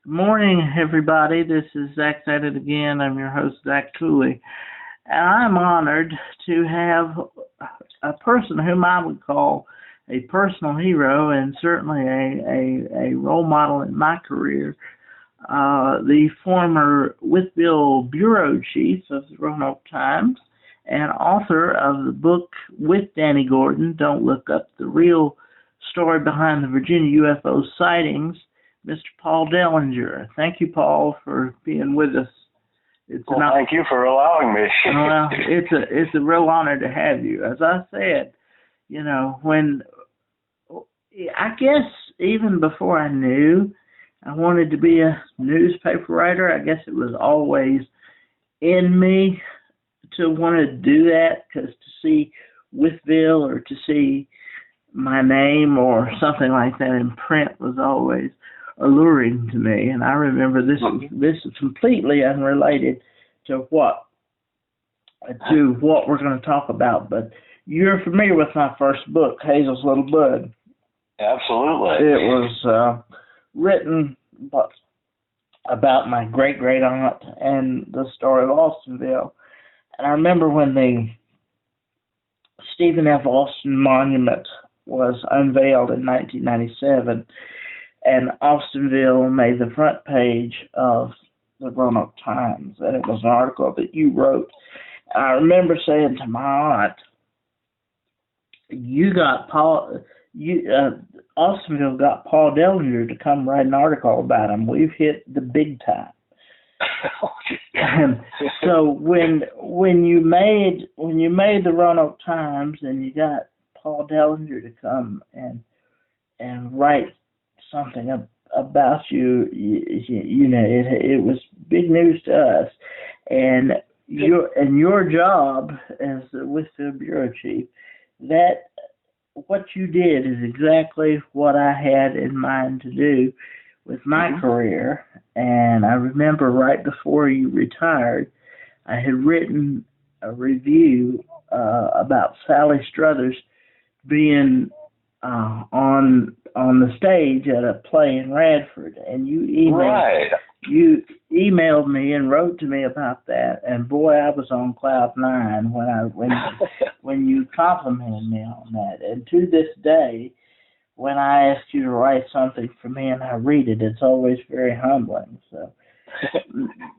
Good morning, everybody. This is Zach at it again. I'm your host, Zach Cooley. And I'm honored to have a person whom I would call a personal hero and certainly a role model in my career, the former Wytheville bureau chief of the Roanoke Times and author of the book with Danny Gordon, Don't Look Up, the real story behind the Virginia UFO sightings, Mr. Paul Dellinger. Thank you, Paul, for being with us. Thank you for allowing me. Well, it's a real honor to have you. As I said, when I guess even before I knew I wanted to be a newspaper writer, I guess it was always in me to want to do that, because to see Wytheville or to see my name or something like that in print was always alluring to me. And I remember this is completely unrelated to what we're going to talk about, but you're familiar with my first book, Hazel's Little Bud. Absolutely. It was written about my great aunt and the story of Austinville. And I remember when the Stephen F. Austin Monument was unveiled in 1997, and Austinville made the front page of the Roanoke Times, and it was an article that you wrote. And I remember saying to my aunt, Austinville got Paul Dellinger to come write an article about him. We've hit the big time. And so when you made the Roanoke Times and you got Paul Dellinger to come and write something about you, it was big news to us. And your job as with the bureau chief, that what you did is exactly what I had in mind to do with my career. And I remember right before you retired, I had written a review about Sally Struthers being on the stage at a play in Radford, and you emailed me and wrote to me about that. And boy, I was on cloud nine when you complimented me on that. And to this day, when I ask you to write something for me and I read it, it's always very humbling. So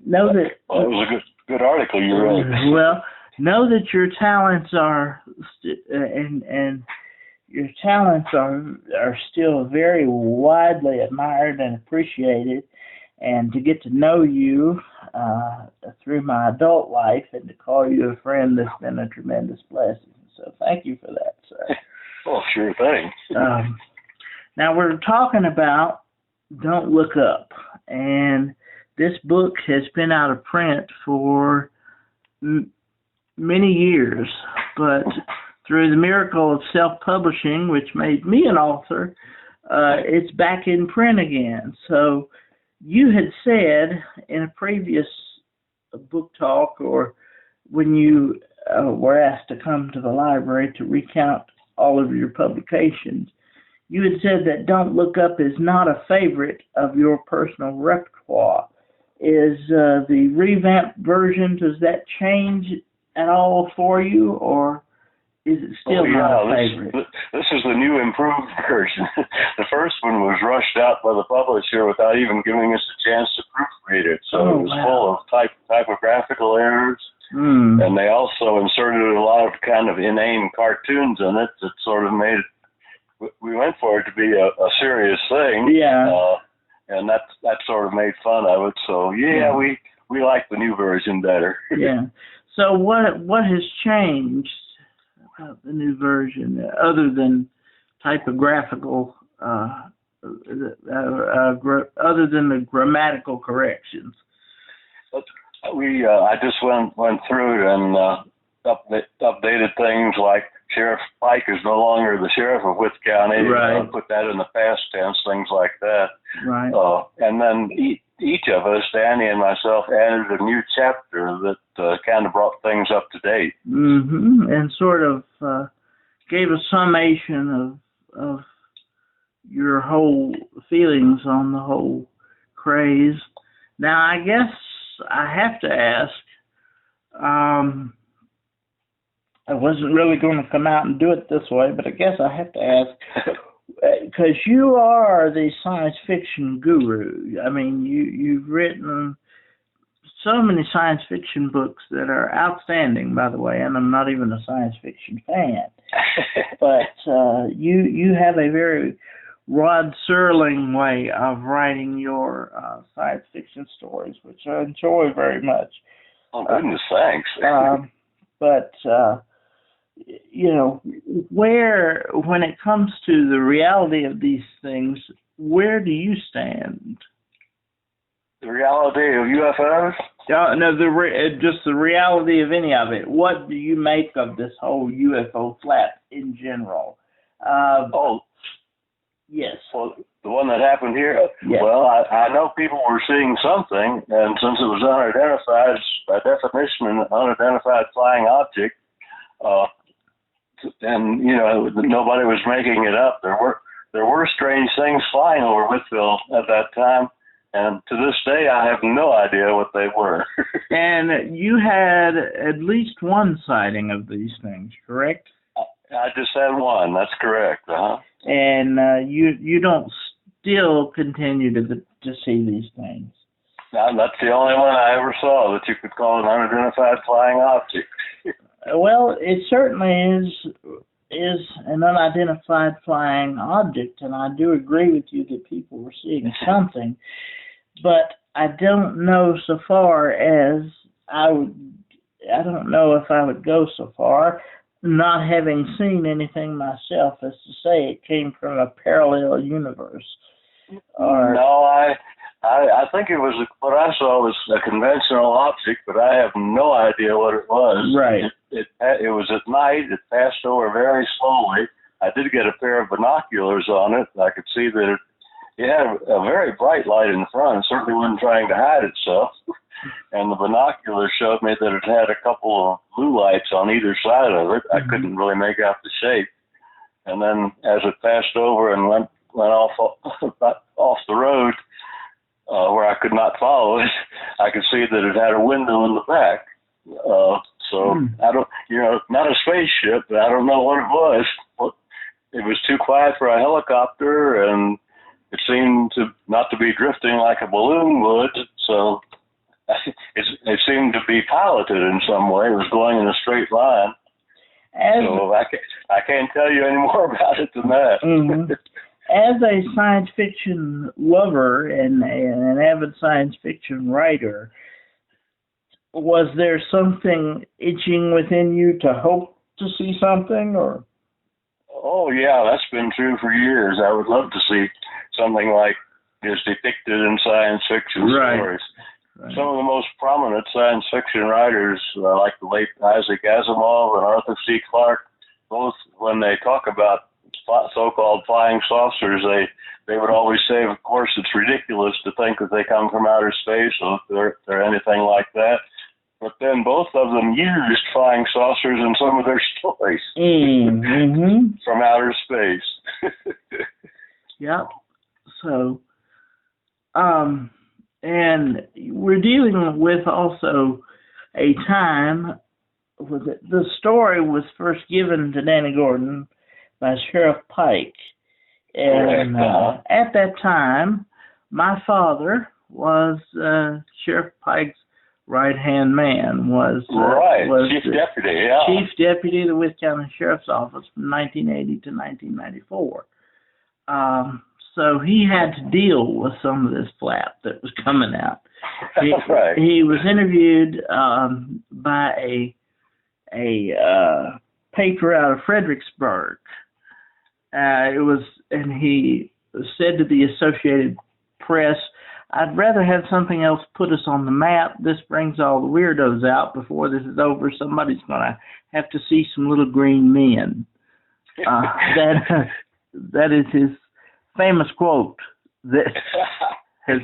know that it was a good article you wrote. Well, know that your talents are and your talents are still very widely admired and appreciated. And to get to know you through my adult life and to call you a friend, that's been a tremendous blessing. So thank you for that, sir. Oh, sure thing. Now we're talking about Don't Look Up, and this book has been out of print for many years, but through the miracle of self-publishing, which made me an author, it's back in print again. So you had said in a previous book talk, or when you were asked to come to the library to recount all of your publications, you had said that Don't Look Up is not a favorite of your personal repertoire. Is the revamped version, does that change at all for you, or is it still not a favorite? This is the new improved version. The first one was rushed out by the publisher without even giving us a chance to proofread it. So it was full of typographical errors. And they also inserted a lot of kind of inane cartoons in it that sort of made it, we went for it to be a serious thing. Yeah. And that sort of made fun of it. So we like the new version better. Yeah. So what has changed about the new version other than typographical, other than the grammatical corrections? I just went through it and updated things like Sheriff Pike is no longer the sheriff of Wythe County. Right. Put that in the past tense, things like that. Right. And then each of us, Danny and myself, added a new chapter that kind of brought things up to date. And sort of gave a summation of your whole feelings on the whole craze. Now, I guess I have to ask, I wasn't really going to come out and do it this way, but I guess I have to ask, because you are the science fiction guru. I mean, you've written so many science fiction books that are outstanding, by the way, and I'm not even a science fiction fan. But you have a very Rod Serling way of writing your science fiction stories, which I enjoy very much. Oh, goodness, thanks. But, you know, when it comes to the reality of these things, where do you stand? The reality of UFOs? No, just the reality of any of it. What do you make of this whole UFO flap in general? Yes. Well, the one that happened here? Yes. Well, I know people were seeing something, and since it was unidentified, by definition, an unidentified flying object, and, you know, nobody was making it up. There were strange things flying over Wytheville at that time. And to this day, I have no idea what they were. And you had at least one sighting of these things, correct? I just had one. That's correct. And you don't still continue to see these things? That's the only one I ever saw that you could call an unidentified flying object. Well, it certainly is an unidentified flying object, and I do agree with you that people were seeing something. But I don't know so far as I don't know if I would go so far, not having seen anything myself, as to say it came from a parallel universe. No, I think it was what I saw was a conventional object, but I have no idea what it was. Right. It was at night. It passed over very slowly. I did get a pair of binoculars on it. I could see that it had a very bright light in front. It certainly wasn't trying to hide itself. And the binoculars showed me that it had a couple of blue lights on either side of it. I couldn't really make out the shape. And then as it passed over and went off the road where I could not follow it, I could see that it had a window in the back. I don't, not a spaceship, but I don't know what it was. It was too quiet for a helicopter, and it seemed not to be drifting like a balloon would, so it seemed to be piloted in some way. It was going in a straight line. So I can't tell you any more about it than that. Mm-hmm. As a science fiction lover and an avid science fiction writer, was there something itching within you to hope to see something, or? Oh, yeah, that's been true for years. I would love to see something like is depicted in science fiction stories. Right. Some of the most prominent science fiction writers, like the late Isaac Asimov and Arthur C. Clarke, both when they talk about so-called flying saucers, they would always say, of course, it's ridiculous to think that they come from outer space or they're anything like that. But then both of them used flying saucers in some of their stories from outer space. Yeah. So, and we're dealing with also a time when the story was first given to Danny Gordon by Sheriff Pike. And at that time, my father was Sheriff Pike's right-hand man, was Chief Deputy, yeah. Chief Deputy of the Wythe County Sheriff's Office from 1980 to 1994. So he had to deal with some of this flap that was coming out. He was interviewed by a paper out of Fredericksburg. And he said to the Associated Press, "I'd rather have something else put us on the map. This brings all the weirdos out. Before this is over, somebody's going to have to see some little green men." That is his famous quote that has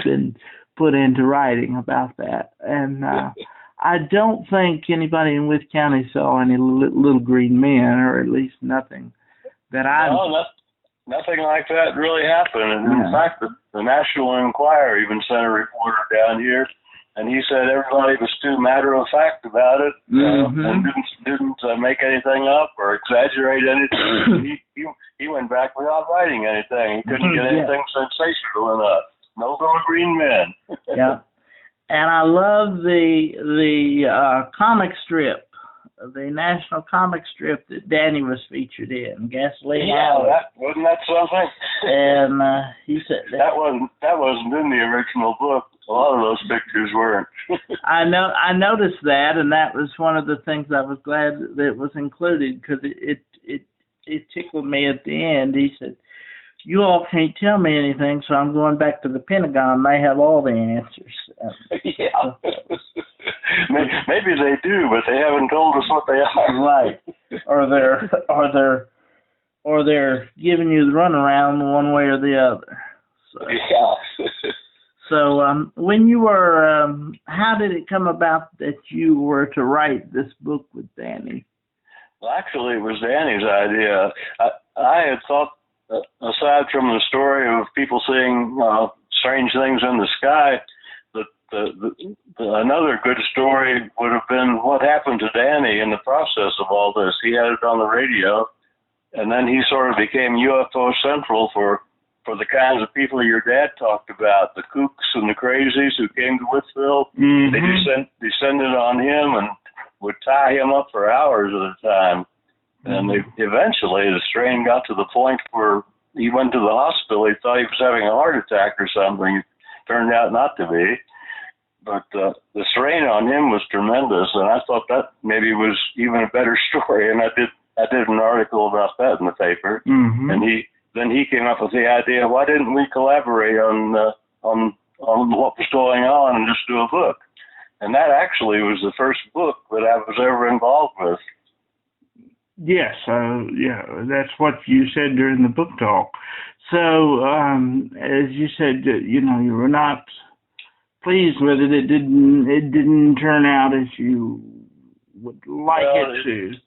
been put into writing about that. And I don't think anybody in Wythe County saw any little green men, or at least nothing that I... nothing like that really happened. And in fact, the National Enquirer even sent a reporter down here, and he said everybody was too matter-of-fact about it, and didn't make anything up or exaggerate anything. He went back without writing anything. He couldn't get anything sensational enough. No little green men. Yeah. And I love the comic strip, the national comic strip that Danny was featured in, Gasoline Alley. Wasn't that something? And he said that wasn't in the original book. A lot of those pictures weren't. I noticed that, and that was one of the things I was glad that it was included, because it tickled me at the end. He said, "You all can't tell me anything, so I'm going back to the Pentagon. They have all the answers." Yeah. Maybe they do, but they haven't told us what they are. Right. Or they're giving you the runaround one way or the other. So. Yeah. So when you were, how did it come about that you were to write this book with Danny? Well, actually, it was Danny's idea. I had thought, aside from the story of people seeing strange things in the sky, another good story would have been what happened to Danny in the process of all this. He had it on the radio, and then he sort of became UFO Central for the kinds of people your dad talked about, the kooks and the crazies who came to Wytheville. They descended on him and would tie him up for hours at a time. And eventually the strain got to the point where he went to the hospital. He thought he was having a heart attack or something. It turned out not to be. But the strain on him was tremendous, and I thought that maybe was even a better story. And I did an article about that in the paper. And then he came up with the idea, why didn't we collaborate on what was going on and just do a book? And that actually was the first book that I was ever involved with. Yes, that's what you said during the book talk. So, as you said, you were not pleased with it. It didn't turn out as you would like it to.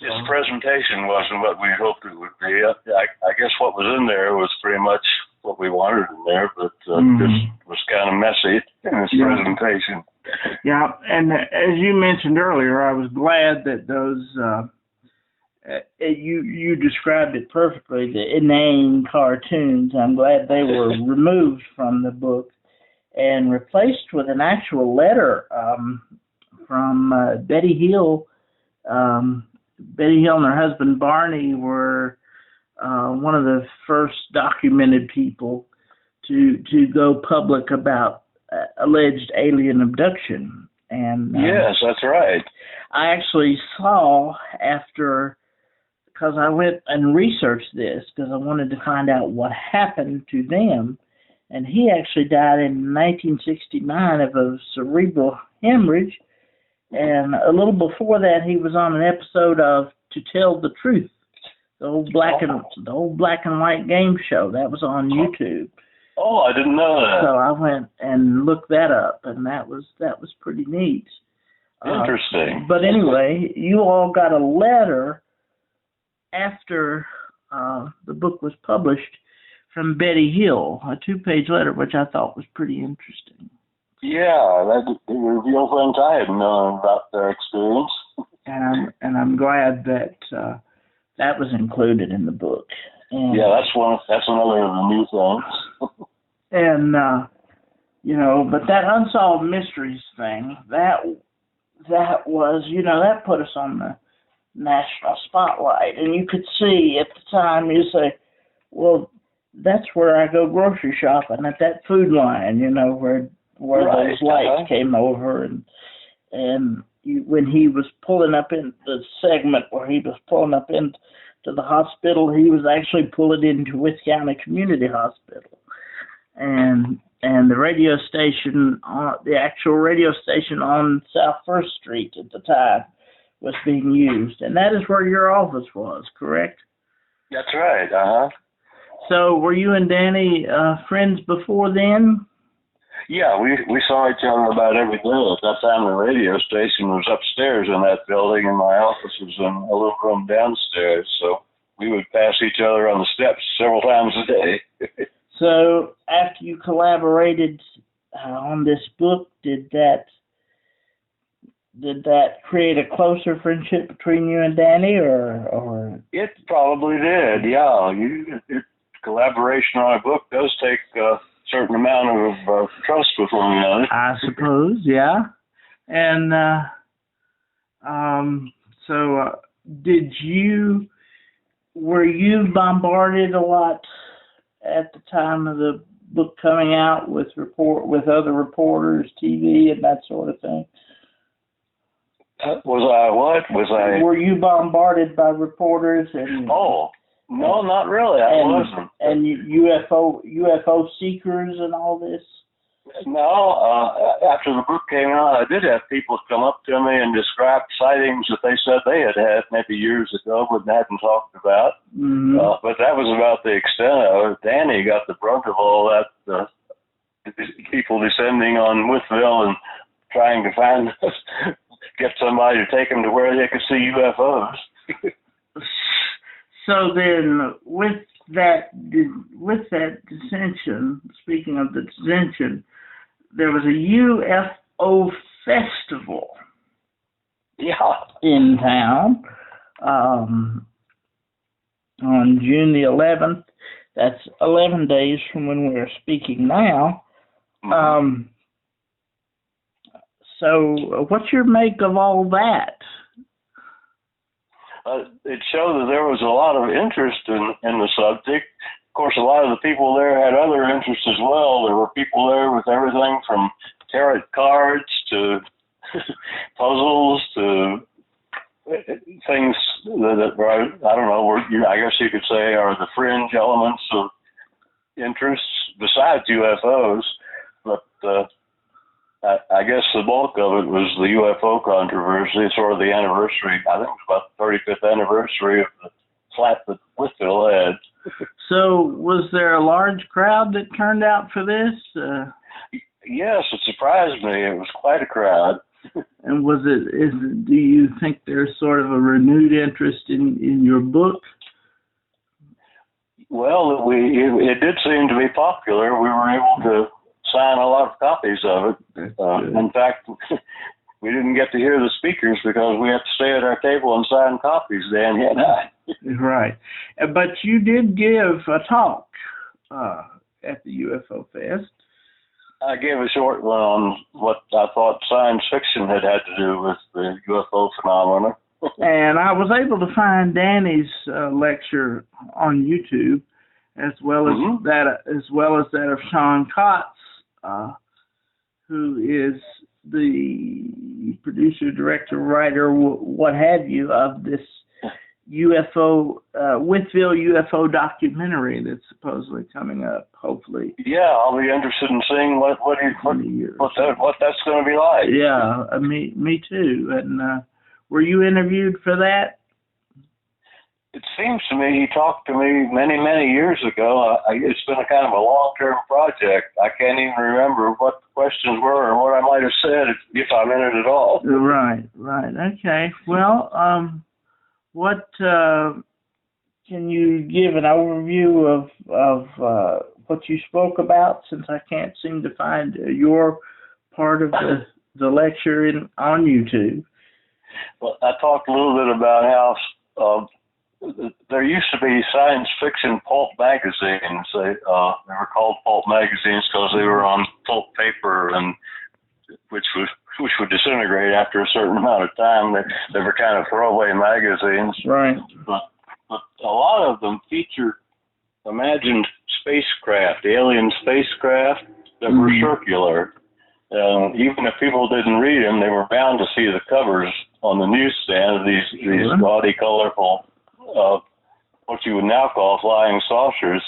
Its presentation wasn't what we hoped it would be. I guess what was in there was pretty much what we wanted in there, but just was kind of messy in its presentation. Yeah, and as you mentioned earlier, I was glad that those, you described it perfectly, the inane cartoons. I'm glad they were removed from the book and replaced with an actual letter from Betty Hill. Betty Hill and her husband Barney were one of the first documented people to go public about alleged alien abduction. And yes, that's right. I actually saw because I went and researched this because I wanted to find out what happened to them. And he actually died in 1969 of a cerebral hemorrhage. And a little before that, he was on an episode of To Tell the Truth, the old black and white game show that was on YouTube. Oh, I didn't know that. So I went and looked that up, and that was pretty neat. Interesting. But anyway, you all got a letter after the book was published from Betty Hill, a 2-page letter, which I thought was pretty interesting. Yeah, that revealed things I hadn't known about their experience. And I'm glad that that was included in the book. And, yeah, that's another of the new things. And but that Unsolved Mysteries thing, that was, that put us on the national spotlight. And you could see at the time, you say, well, that's where I go grocery shopping, at that food line, where those lights came over, and when he was pulling up in the segment where he was pulling up into the hospital, he was actually pulling into Wythe County Community Hospital, and the radio station, the actual radio station on South First Street at the time, was being used, and that is where your office was, correct? That's right. So were you and Danny friends before then? Yeah, we saw each other about every day. At that time, the radio station was upstairs in that building, and my office was in a little room downstairs. So we would pass each other on the steps several times a day. So after you collaborated on this book, did that create a closer friendship between you and Danny, or? It probably did, yeah. Collaboration on a book does take a certain amount of trust with one another. I suppose, yeah. And so were you bombarded a lot at the time of the book coming out with other reporters, TV, and that sort of thing? Was I what? Were you bombarded by reporters and? Oh, no, not really. I wasn't. And UFO seekers and all this? No, after the book came out, I did have people come up to me and describe sightings that they said they had maybe years ago but hadn't talked about. Mm-hmm. But that was about the extent of it. Danny got the brunt of all that, people descending on Wytheville and trying to find get somebody to take them to where they could see UFOs. So then, with that dissension, speaking of the dissension, there was a UFO festival in town on June the 11th. That's 11 days from when we're speaking now. Mm-hmm. So what's your make of all that? It showed that there was a lot of interest in the subject. Of course, a lot of the people there had other interests as well. There were people there with everything from tarot cards to puzzles to things that were, I don't know, I guess you could say are the fringe elements of interests besides UFOs. But I guess the bulk of it was the UFO controversy, sort of the anniversary. I think it was about the 35th anniversary of the flat that Wytheville had. So was there a large crowd that turned out for this? Yes, it surprised me. It was quite a crowd. And do you think there's sort of a renewed interest in your book? Well, it did seem to be popular. We were able to sign a lot of copies of it. In fact, we didn't get to hear the speakers because we had to stay at our table and sign copies, Danny and I. Right. But you did give a talk at the UFO Fest. I gave a short one on what I thought science fiction had to do with the UFO phenomena. And I was able to find Danny's lecture on YouTube, as well as that of Sean Cox, who is the producer, director, writer, what have you, of this UFO, Wytheville UFO documentary that's supposedly coming up, hopefully. Yeah, I'll be interested in seeing what that's going to be like. Yeah, me too. And were you interviewed for that? It seems to me he talked to me many, many years ago. It's been a kind of a long-term project. I can't even remember what the questions were or what I might have said if I'm in it at all. Right. Okay. Well, what can you give an overview of what you spoke about, since I can't seem to find your part of the lecture on YouTube? Well, I talked a little bit about how there used to be science fiction pulp magazines. They were called pulp magazines because they were on pulp paper, and which would disintegrate after a certain amount of time. They were kind of throwaway magazines. Right. But a lot of them featured imagined spacecraft, alien spacecraft that were circular. Even if people didn't read them, they were bound to see the covers on the newsstand of these gaudy, colorful, what you would now call flying saucers.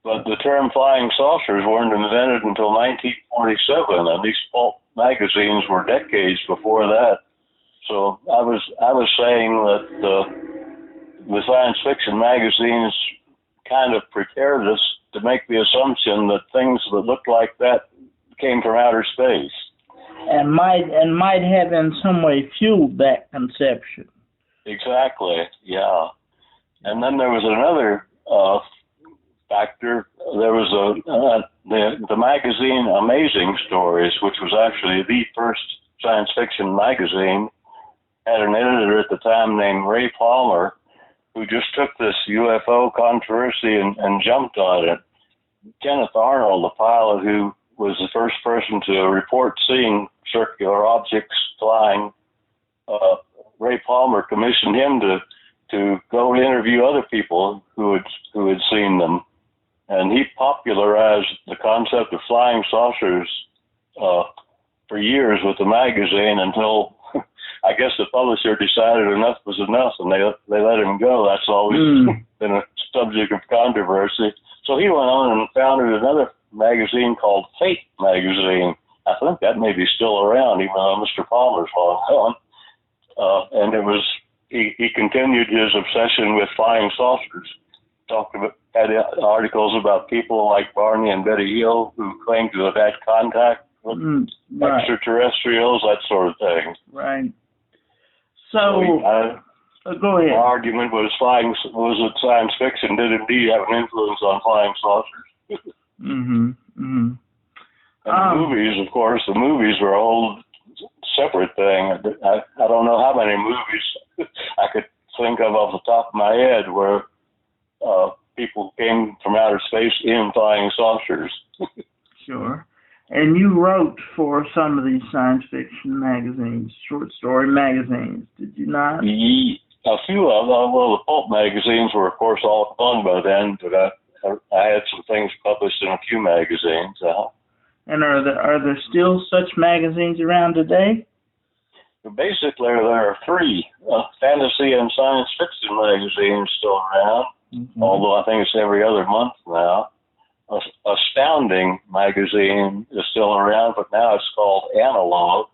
But the term flying saucers weren't invented until 1947, and these pulp magazines were decades before that. So I was saying that the science fiction magazines kind of prepared us to make the assumption that things that looked like that came from outer space. And might have in some way fueled that conception. Exactly, yeah. And then there was another factor. There was the magazine Amazing Stories, which was actually the first science fiction magazine, had an editor at the time named Ray Palmer, who just took this UFO controversy and jumped on it. Kenneth Arnold, the pilot who was the first person to report seeing circular objects flying, Ray Palmer commissioned him to go interview other people who had seen them, and he popularized the concept of flying saucers for years with the magazine until I guess the publisher decided enough was enough, and they let him go. That's always been a subject of controversy. So he went on and founded another magazine called Fate Magazine. I think that may be still around, even though Mr. Palmer's long gone. And it was he continued his obsession with flying saucers. Had articles about people like Barney and Betty Hill who claimed to have had contact with extraterrestrials, that sort of thing. Right. So go ahead. My argument was that science fiction did indeed have an influence on flying saucers. And the movies, of course, were a whole separate thing. I don't know how many movies I could think of off the top of my head where people came from outer space in flying saucers. Sure. And you wrote for some of these science fiction magazines, short story magazines, did you not? A few of them. Well, the pulp magazines were, of course, all gone by then, but I had some things published in a few magazines. And are there still such magazines around today? Basically, there are three fantasy and science fiction magazines still around, although I think it's every other month now. Astounding magazine is still around, but now it's called Analog.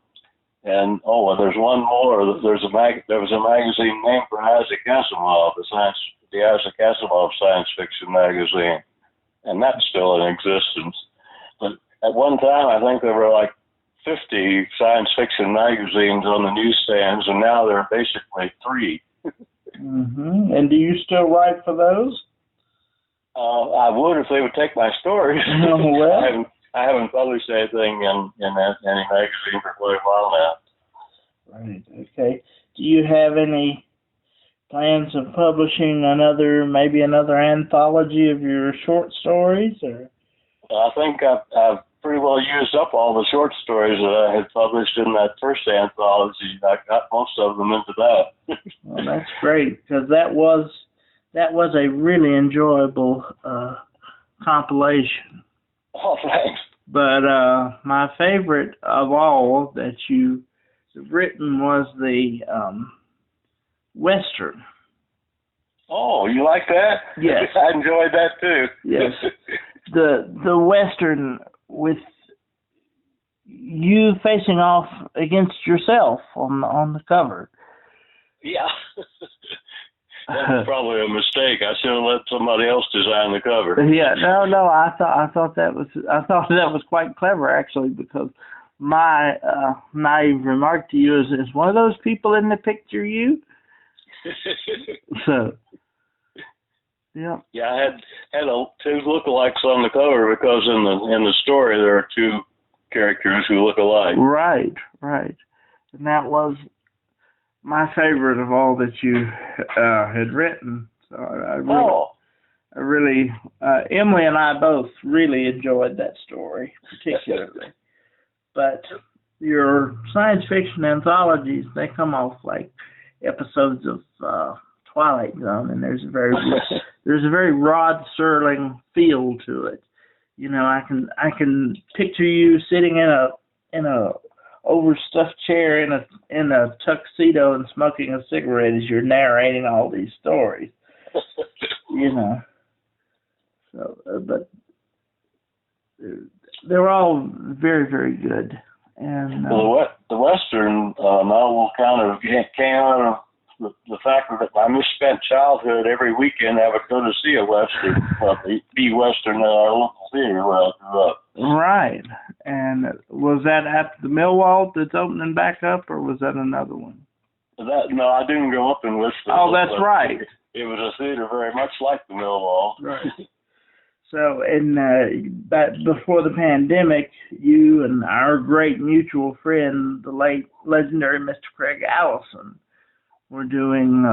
And there's one more. There was a magazine named for Isaac Asimov, the Isaac Asimov science fiction magazine, and that's still in existence. But at one time, I think there were like 50 science fiction magazines on the newsstands, and now there are basically 3. And do you still write for those? I would if they would take my stories. Well, I haven't published anything in any magazine for quite a while now. Right. Okay. Do you have any plans of publishing another anthology of your short stories, or? I think I've pretty well used up all the short stories that I had published in that first anthology. I got most of them into that. Well, that's great, because that was a really enjoyable compilation. Oh, thanks. But my favorite of all that you've written was the Western. Oh, you like that? Yes. I enjoyed that too. Yes. The Western with you facing off against yourself on the cover. Yeah. That's probably a mistake. I should have let somebody else design the cover. Yeah, no. I thought that was quite clever, actually, because my naive remark to you is one of those people in the picture you? So, yeah. Yeah, I had 2 lookalikes on the cover because in the story there are 2 characters who look alike. Right. And that was my favorite of all that you had written. So I really, Emily and I both really enjoyed that story particularly. But your science fiction anthologies, they come off like episodes of Twilight Zone, and there's a very Rod Serling feel to it. You know, I can picture you sitting in a overstuffed chair in a tuxedo and smoking a cigarette as you're narrating all these stories. You know. So, but they're all very, very good. And the Western novel kind of came out of the fact that my misspent childhood, every weekend I would go to see a Western, the Western at our local theater where I grew up. Right. And was that at the Millwall that's opening back up, or was that another one? No, I didn't grow up in Wytheville. Oh, that's right. It was a theater very much like the Millwall. Right. So, before the pandemic, you and our great mutual friend, the late legendary Mr. Craig Allison, were doing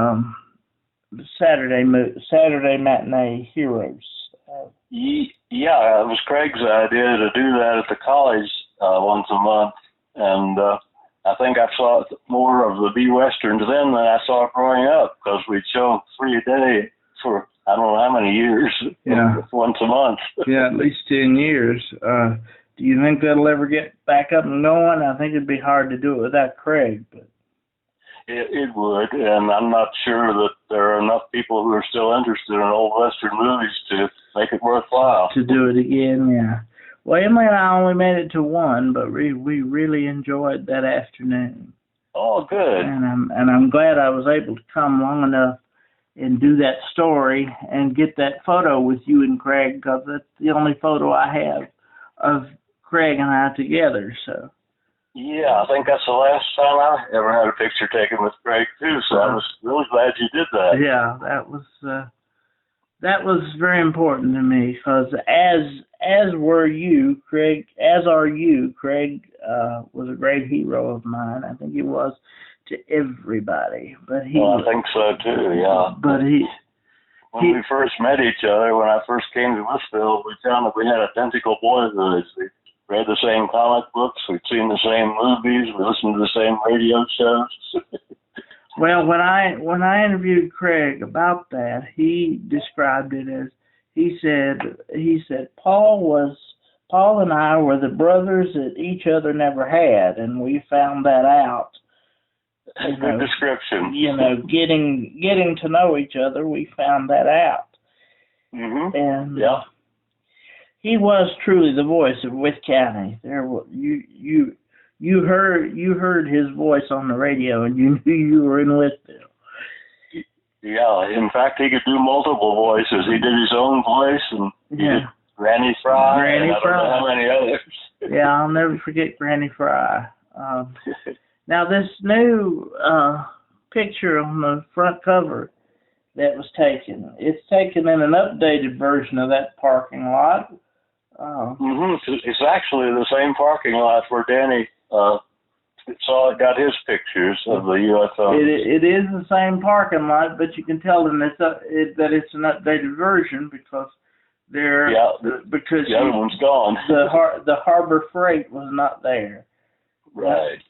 Saturday matinee heroes. Yeah, it was Craig's idea to do that at the college once a month, and I think I saw more of the B-Westerns then than I saw growing up, because we'd show 3 a day for I don't know how many years, once a month. Yeah, at least 10 years. Do you think that'll ever get back up and going? I think it'd be hard to do it without Craig. But It would, and I'm not sure that there are enough people who are still interested in old Western movies to make it worthwhile. To do it again, yeah. Well, Emily and I only made it to one, but we really enjoyed that afternoon. Oh, good. And I'm glad I was able to come long enough and do that story and get that photo with you and Craig, because that's the only photo I have of Craig and I together. So. Yeah, I think that's the last time I ever had a picture taken with Craig too. So I was really glad you did that. Yeah, that was very important to me, because as were you, Craig. As are you, Craig. Was a great hero of mine. I think he was to everybody. But I think so too. Yeah. But when we first met each other, when I first came to Wytheville, we found that we had identical boyhoods. We read the same comic books. We'd seen the same movies. We listened to the same radio shows. Well, when I interviewed Craig about that, he described it as he said Paul and I were the brothers that each other never had, and we found that out. Good description. Getting to know each other, we found that out. Mm-hmm. And he was truly the voice of Wythe County. You heard his voice on the radio, and you knew you were in Wytheville. Yeah, in fact, he could do multiple voices. He did his own voice, and he did Granny Fry, and I don't know how many others. Yeah, I'll never forget Granny Fry. Now, this new picture on the front cover that was taken, it's taken in an updated version of that parking lot. It's actually the same parking lot where Danny got his pictures of the UFO. It is the same parking lot, but you can tell them that it's an updated version, because the other one's gone. The Harbor Freight was not there. Right.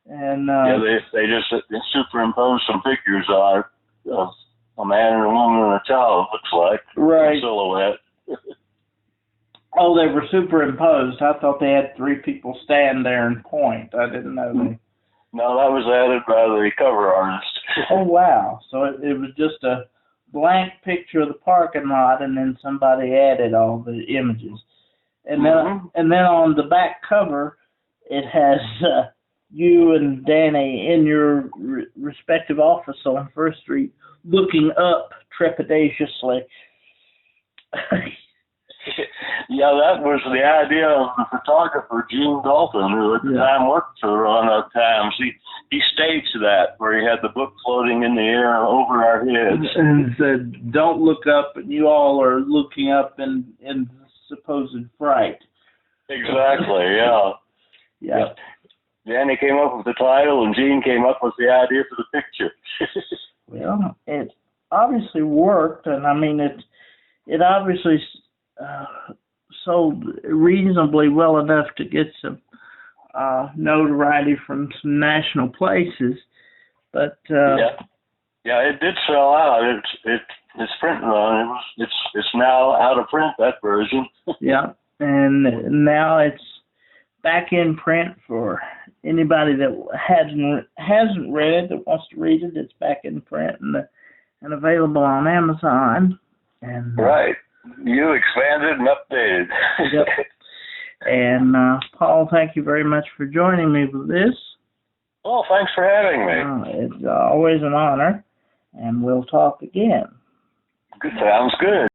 And they just superimposed some figures on it, of a man and a woman and a child, it looks like. Right. Silhouette. Oh, they were superimposed. I thought they had 3 people stand there and point. I didn't know they. No, that was added by the cover artist. Oh, wow. So it was just a blank picture of the parking lot, and then somebody added all the images. And then on the back cover, it has you and Danny in your respective office on First Street, looking up trepidatiously. Yeah, that was the idea of the photographer, Gene Dalton, who at the time worked for Roanoke Times. He staged that, where he had the book floating in the air over our heads. And said, "Don't look up," and you all are looking up in supposed fright. Exactly, yeah. Danny came up with the title, and Gene came up with the idea for the picture. Well, it obviously worked, and I mean, it obviously sold reasonably well enough to get some notoriety from some national places, but it did sell out. It's printing on. It's now out of print, that version. Yeah, and now it's back in print for anybody that hasn't read it, that wants to read it. It's back in print and available on Amazon. And right. You expanded and updated. Yep. And Paul, thank you very much for joining me with this. Oh, thanks for having me. It's always an honor, and we'll talk again. Good, sounds good.